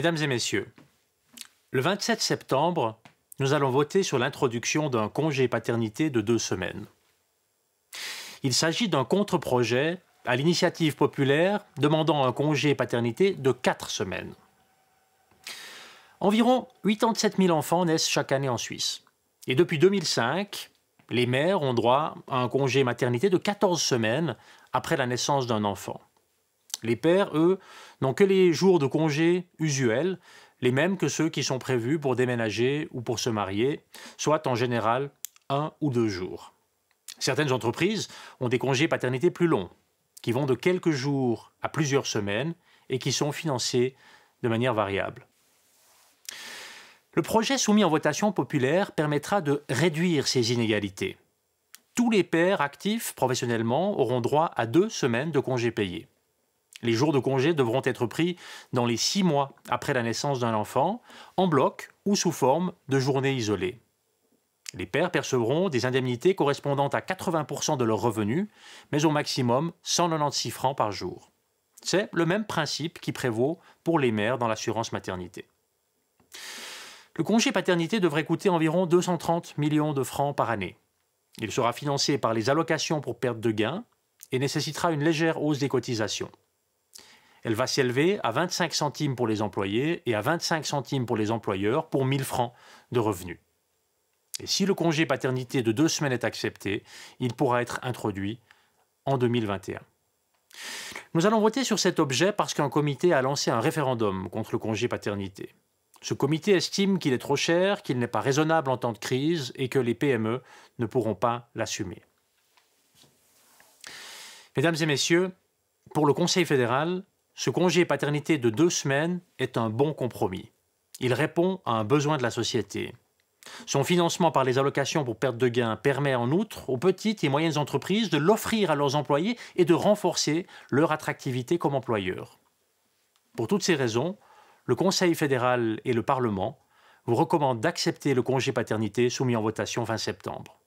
Mesdames et messieurs, le 27 septembre, nous allons voter sur l'introduction d'un congé paternité de 2 semaines. Il s'agit d'un contre-projet à l'initiative populaire demandant un congé paternité de 4 semaines. Environ 87 000 enfants naissent chaque année en Suisse. Et depuis 2005, les mères ont droit à un congé maternité de 14 semaines après la naissance d'un enfant. Les pères, eux, n'ont que les jours de congé usuels, les mêmes que ceux qui sont prévus pour déménager ou pour se marier, soit en général 1 ou 2 jours. Certaines entreprises ont des congés paternité plus longs, qui vont de quelques jours à plusieurs semaines et qui sont financés de manière variable. Le projet soumis en votation populaire permettra de réduire ces inégalités. Tous les pères actifs professionnellement auront droit à 2 semaines de congés payés. Les jours de congé devront être pris dans les 6 mois après la naissance d'un enfant, en bloc ou sous forme de journées isolées. Les pères percevront des indemnités correspondant à 80% de leurs revenus, mais au maximum 196 francs par jour. C'est le même principe qui prévaut pour les mères dans l'assurance maternité. Le congé paternité devrait coûter environ 230 millions de francs par année. Il sera financé par les allocations pour perte de gain et nécessitera une légère hausse des cotisations. Elle va s'élever à 25 centimes pour les employés et à 25 centimes pour les employeurs pour 1 000 francs de revenus. Et si le congé paternité de 2 semaines est accepté, il pourra être introduit en 2021. Nous allons voter sur cet objet parce qu'un comité a lancé un référendum contre le congé paternité. Ce comité estime qu'il est trop cher, qu'il n'est pas raisonnable en temps de crise et que les PME ne pourront pas l'assumer. Mesdames et messieurs, pour le Conseil fédéral, ce congé paternité de 2 semaines est un bon compromis. Il répond à un besoin de la société. Son financement par les allocations pour perte de gain permet en outre aux petites et moyennes entreprises de l'offrir à leurs employés et de renforcer leur attractivité comme employeurs. Pour toutes ces raisons, le Conseil fédéral et le Parlement vous recommandent d'accepter le congé paternité soumis en votation fin septembre.